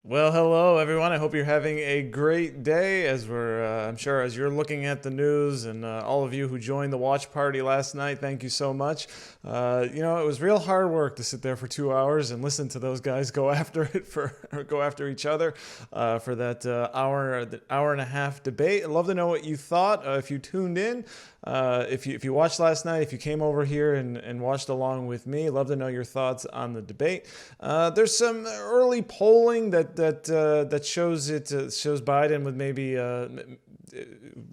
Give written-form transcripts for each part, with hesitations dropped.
Well, hello everyone. I hope you're having a great day as I'm sure as you're looking at the news and all of you who joined the watch party last night, thank you so much. It was real hard work to sit there for 2 hours and listen to those guys go after it or go after each other for that hour and a half debate. I'd love to know what you thought if you tuned in. If you watched last night, if you came over here and watched along with me, I'd love to know your thoughts on the debate. There's some early polling that shows Biden with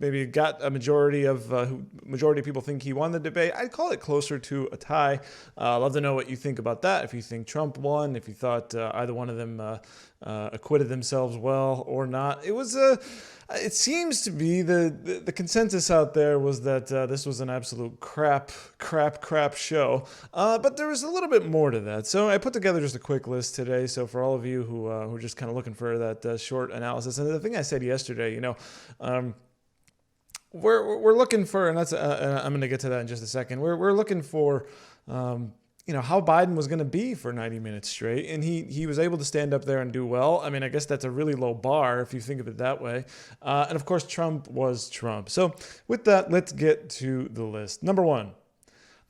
maybe got a majority of people think he won the debate. I'd call it closer to a tie. Love to know what you think about that. If you think Trump won, if you thought either one of them acquitted themselves well or not. It seems to be the consensus out there was that this was an absolute crap show. But there was a little bit more to that. So I put together just a quick list today. So for all of you who are just kind of looking for that short analysis, and the thing I said yesterday, we're looking for, and that's I'm going to get to that in just a second. We're looking for. How Biden was going to be for 90 minutes straight. And he was able to stand up there and do well. I mean, I guess that's a really low bar if you think of it that way. And of course, Trump was Trump. So with that, let's get to the list. Number one,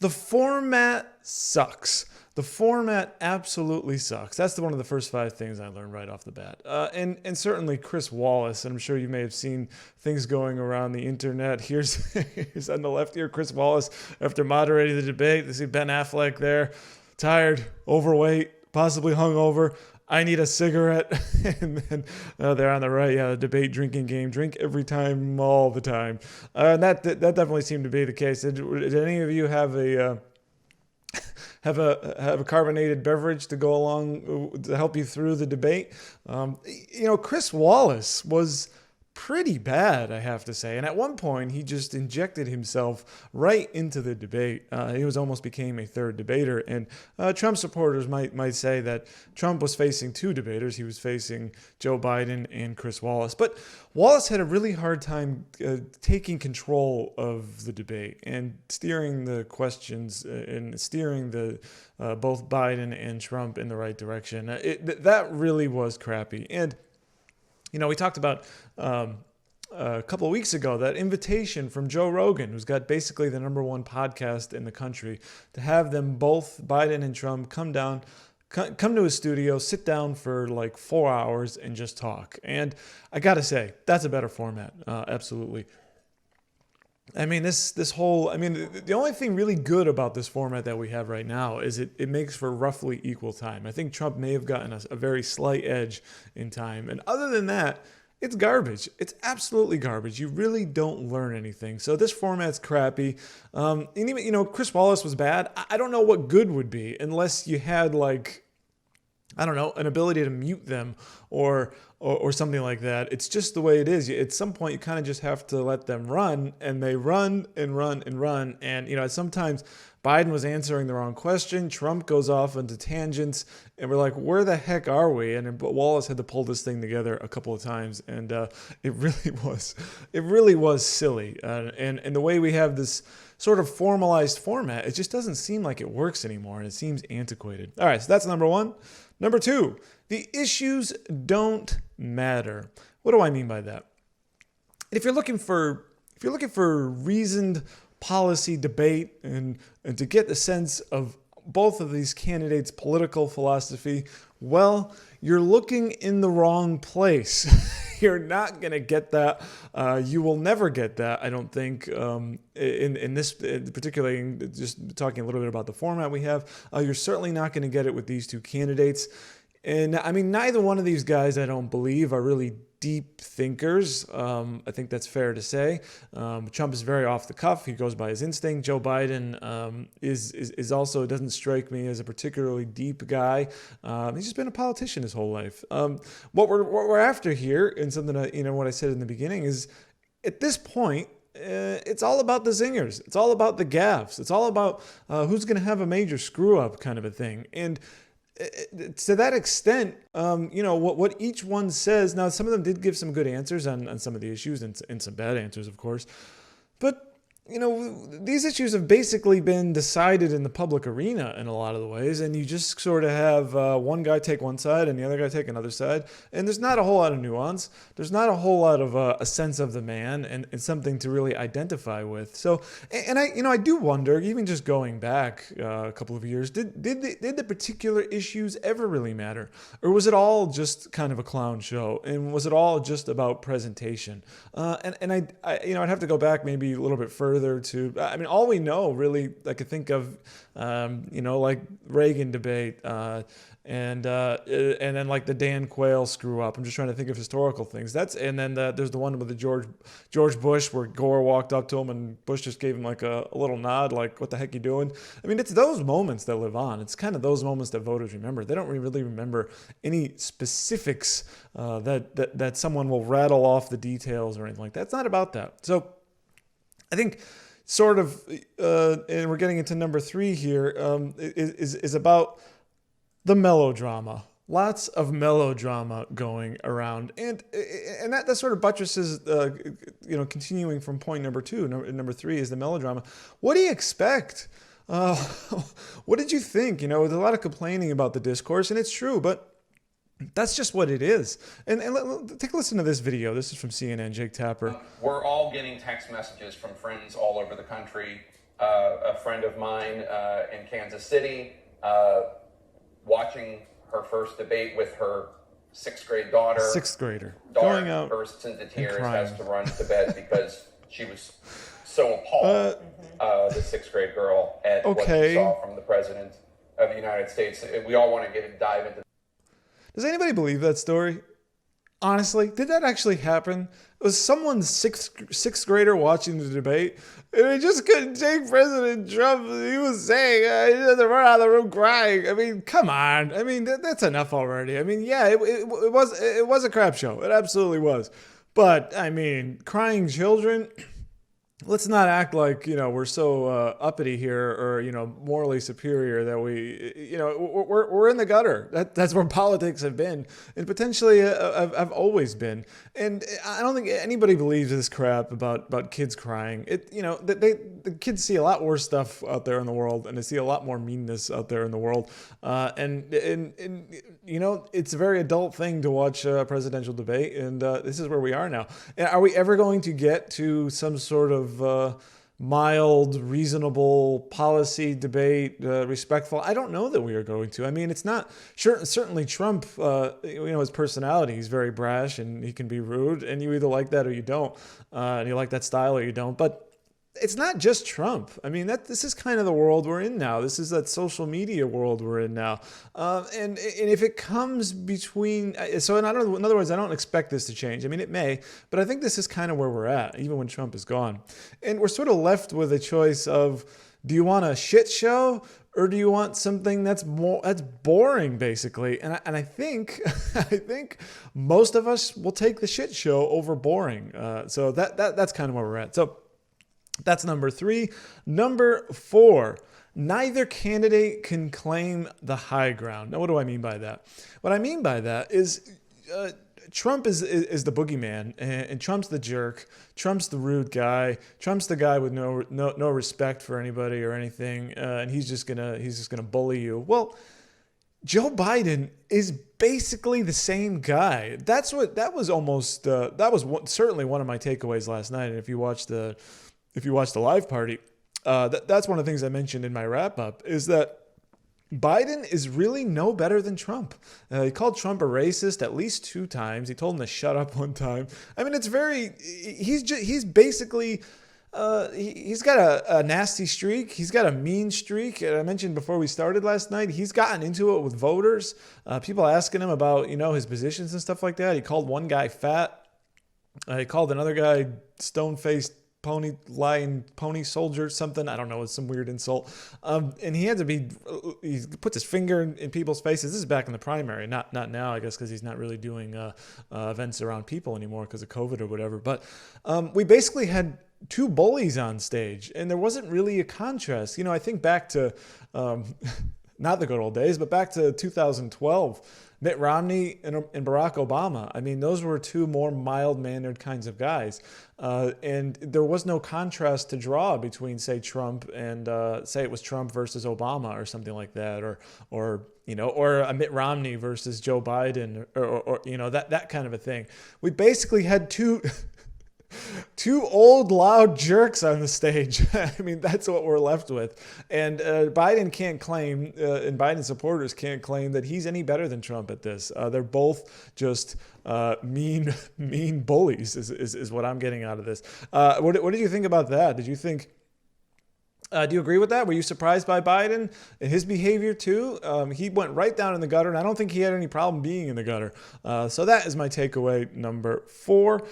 the format sucks. The format absolutely sucks. That's one of the first 5 things I learned right off the bat. And certainly Chris Wallace, and I'm sure you may have seen things going around the internet. Here's on the left here, Chris Wallace, after moderating the debate. You see Ben Affleck there, tired, overweight, possibly hungover. I need a cigarette. And then there on the right, the debate drinking game. Drink every time, all the time. And that definitely seemed to be the case. Did any of you have a carbonated beverage to go along to help you through the debate? Chris Wallace was pretty bad, I have to say. And at one point, he just injected himself right into the debate. He almost became a third debater. And Trump supporters might say that Trump was facing 2 debaters. He was facing Joe Biden and Chris Wallace. But Wallace had a really hard time taking control of the debate and steering the questions and steering both Biden and Trump in the right direction. That really was crappy. And we talked about a couple of weeks ago that invitation from Joe Rogan, who's got basically the #1 podcast in the country, to have them both, Biden and Trump, come to his studio, sit down for like 4 hours and just talk. And I got to say, that's a better format. Absolutely. I mean, the only thing really good about this format that we have right now is it makes for roughly equal time. I think Trump may have gotten a very slight edge in time. And other than that, it's garbage. It's absolutely garbage. You really don't learn anything. So this format's crappy. And even, Chris Wallace was bad. I don't know what good would be unless you had an ability to mute them or something like that. It's just the way it is. At some point, you kind of just have to let them run, and they run and run and run. And, sometimes Biden was answering the wrong question. Trump goes off into tangents, and we're like, where the heck are we? And Wallace had to pull this thing together a couple of times, and it really was silly. And the way we have this sort of formalized format, it just doesn't seem like it works anymore, and it seems antiquated. All right, so that's number one. Number two, the issues don't matter. What do I mean by that? If you're looking for reasoned policy debate and to get the sense of both of these candidates' political philosophy, well, you're looking in the wrong place. You're not going to get that. You will never get that, I don't think, in this, particularly just talking a little bit about the format we have. You're certainly not going to get it with these 2 candidates. And I mean, neither one of these guys, I don't believe, are really deep thinkers. I think that's fair to say. Trump is very off the cuff. He goes by his instinct. Joe Biden is also doesn't strike me as a particularly deep guy. He's just been a politician his whole life. What we're after here, and something that, what I said in the beginning is, at this point, it's all about the zingers. It's all about the gaffes. It's all about who's going to have a major screw up kind of a thing. And to that extent, what each one says. Now, some of them did give some good answers on some of the issues and some bad answers, of course. But these issues have basically been decided in the public arena in a lot of the ways, and you just sort of have one guy take one side and the other guy take another side, and there's not a whole lot of nuance. There's not a whole lot of a sense of the man and something to really identify with. So, and I do wonder, even just going back a couple of years, did the particular issues ever really matter, or was it all just kind of a clown show, and was it all just about presentation? And I'd have to go back maybe a little bit further to, I mean, all we know really, I could think of, like Reagan debate, and then like the Dan Quayle screw up. I'm just trying to think of historical things. And then there's the one with the George Bush where Gore walked up to him and Bush just gave him like a little nod, like, what the heck you doing? I mean, it's those moments that live on. It's kind of those moments that voters remember. They don't really remember any specifics that someone will rattle off the details or anything like that. It's not about that. So I think sort of, and we're getting into number 3 here, is about the melodrama. Lots of melodrama going around, and that sort of buttresses, continuing from point number 2. Number 3 is the melodrama. What do you expect? What did you think? There's a lot of complaining about the discourse, and it's true, but that's just what it is. And take a listen to this video. This is from CNN, Jake Tapper. We're all getting text messages from friends all over the country. A friend of mine in Kansas City watching her first debate with her 6th grade daughter. 6th grader. Daughter going out bursts into tears, has to run to bed because she was so appalled, the 6th grade girl, at what she saw from the President of the United States. We all want to dive into. Does anybody believe that story? Honestly, did that actually happen? Was someone's sixth grader watching the debate, and he just couldn't take President Trump? He was saying he had to run out of the room crying. I mean, come on. I mean, that's enough already. I mean, yeah, it was a crap show. It absolutely was. But I mean, crying children. Let's not act like, we're so uppity here or, morally superior that we're in the gutter. That's where politics have been and potentially have always been. And I don't think anybody believes this crap about kids crying. The kids see a lot worse stuff out there in the world, and they see a lot more meanness out there in the world. And it's a very adult thing to watch a presidential debate. And this is where we are now. Are we ever going to get to some sort of mild, reasonable policy debate, respectful? I don't know that we are going to. I mean, it's not certainly Trump, his personality, he's very brash and he can be rude, and you either like that or you don't, and you like that style or you don't. But it's not just Trump. I mean, this is kind of the world we're in now. This is that social media world we're in now. And if it comes between, so in other words, I don't expect this to change. I mean, it may, but I think this is kind of where we're at, even when Trump is gone. And we're sort of left with a choice of, do you want a shit show, or do you want something that's boring, basically? And I think most of us will take the shit show over boring. So that's kind of where we're at. So that's number 3. Number 4, neither candidate can claim the high ground. Now, what do I mean by that? What I mean by that is Trump is the boogeyman, and Trump's the jerk. Trump's the rude guy. Trump's the guy with no respect for anybody or anything, and he's just gonna bully you. Well, Joe Biden is basically the same guy. That was certainly one of my takeaways last night. And if you watched the live party, that's one of the things I mentioned in my wrap up, is that Biden is really no better than Trump. He called Trump a racist at least 2 times. He told him to shut up 1 time. I mean, he's basically, he's got a nasty streak. He's got a mean streak. And I mentioned before we started last night, he's gotten into it with voters. People asking him about, his positions and stuff like that. He called one guy fat. He called another guy stone-faced pony soldier, something. I don't know. It's some weird insult. And he puts his finger in people's faces. This is back in the primary, not now, I guess, because he's not really doing events around people anymore because of COVID or whatever. But we basically had 2 bullies on stage, and there wasn't really a contrast. I think back to not the good old days, but back to 2012. Mitt Romney and Barack Obama. I mean, those were two more mild-mannered kinds of guys. And there was no contrast to draw between, say, Trump and, say it was Trump versus Obama or something like that, or a Mitt Romney versus Joe Biden, or that kind of a thing. We basically had two old, loud jerks on the stage. I mean, that's what we're left with. And Biden can't claim, and Biden supporters can't claim that he's any better than Trump at this. They're both just mean bullies, is what I'm getting out of this. What did you think about that? Did you think... do you agree with that? Were you surprised by Biden and his behavior too? He went right down in the gutter, and I don't think he had any problem being in the gutter. So that is my takeaway number 4.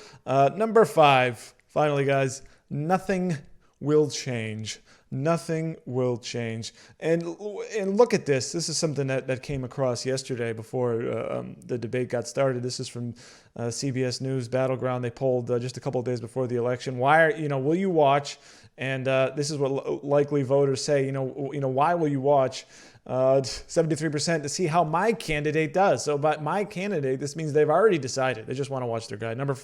Number 5, finally, guys, nothing will change. Nothing will change. And look at this. This is something that came across yesterday before the debate got started. This is from CBS News Battleground. They polled just a couple of days before the election. Will you watch? And this is what likely voters say. Why will you watch? 73% to see how my candidate does. So by my candidate, this means they've already decided. They just want to watch their guy. Number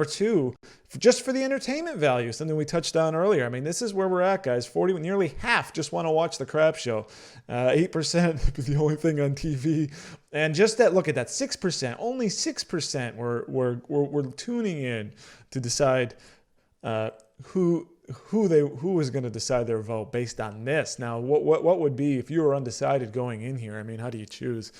2, just for the entertainment value, something we touched on earlier. I mean, this is where we're at, guys. Nearly half just want to watch the crap show. 8% the only thing on TV. And just look at that, 6%. Only 6% were tuning in to decide who is going to decide their vote based on this. Now, what would be if you were undecided going in here? I mean, how do you choose?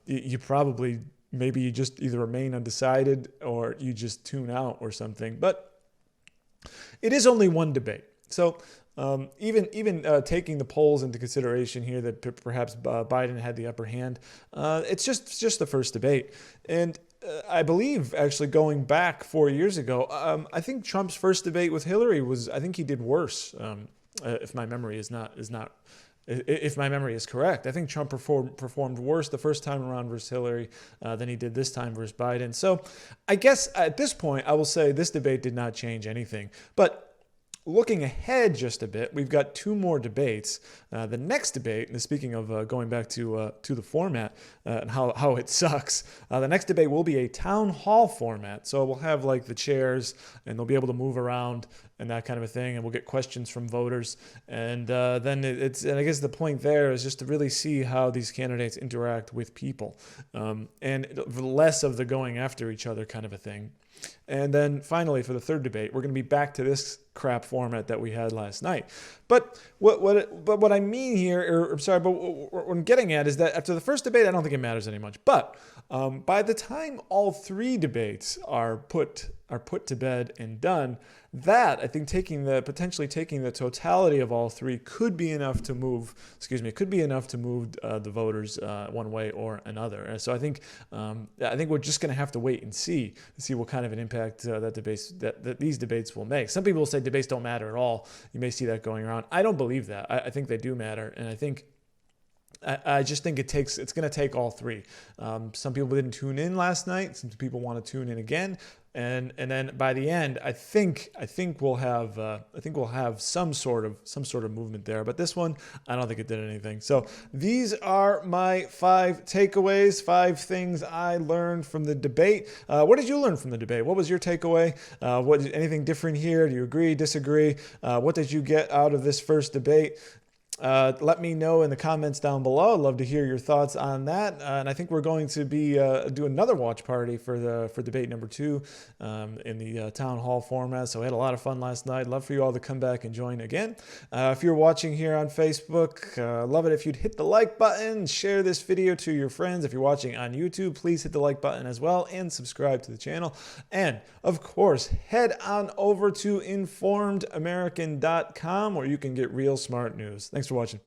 You probably, maybe you just either remain undecided or you just tune out or something. But it is only one debate. So even taking the polls into consideration here that perhaps Biden had the upper hand, it's just the first debate. And I believe, actually, going back 4 years ago, I think Trump's first debate with Hillary I think he did worse. If my memory if my memory is correct, I think Trump performed worse the first time around versus Hillary than he did this time versus Biden. So I guess at this point, I will say this debate did not change anything. But looking ahead just a bit, we've got 2 more debates. The next debate, and speaking of going back to the format and how it sucks, the next debate will be a town hall format. So we'll have like the chairs, and they'll be able to move around and that kind of a thing, and we'll get questions from voters. And then and I guess the point there is just to really see how these candidates interact with people, and less of the going after each other kind of a thing. And then finally, for the third debate, we're going to be back to this crap format that we had last night. But what I mean here, but what I'm getting at is that after the first debate, I don't think it matters any much. But by the time all 3 debates are put to bed and done, that I think potentially taking the totality of all 3 could be enough to move. The voters one way or another. And so I think we're just going to have to wait and see what kind of an impact that these debates will make. Some people will say debates don't matter at all. You may see that going around. I don't believe that. I think they do matter, and I just think it's going to take all 3. Some people didn't tune in last night. Some people want to tune in again. And then by the end, I think we'll have some sort of movement there. But this one, I don't think it did anything. So these are my 5 takeaways, 5 things I learned from the debate. What did you learn from the debate? What was your takeaway? Anything different here? Do you agree, disagree? What did you get out of this first debate? Let me know in the comments down below. I'd love to hear your thoughts on that. And I think we're going to be do another watch party for debate number 2 in the town hall format. So we had a lot of fun last night. Love for you all to come back and join again. If you're watching here on Facebook, love it if you'd hit the like button, share this video to your friends. If you're watching on YouTube, please hit the like button as well and subscribe to the channel. And of course, head on over to informedamerican.com where you can get real smart news. Thanks for watching.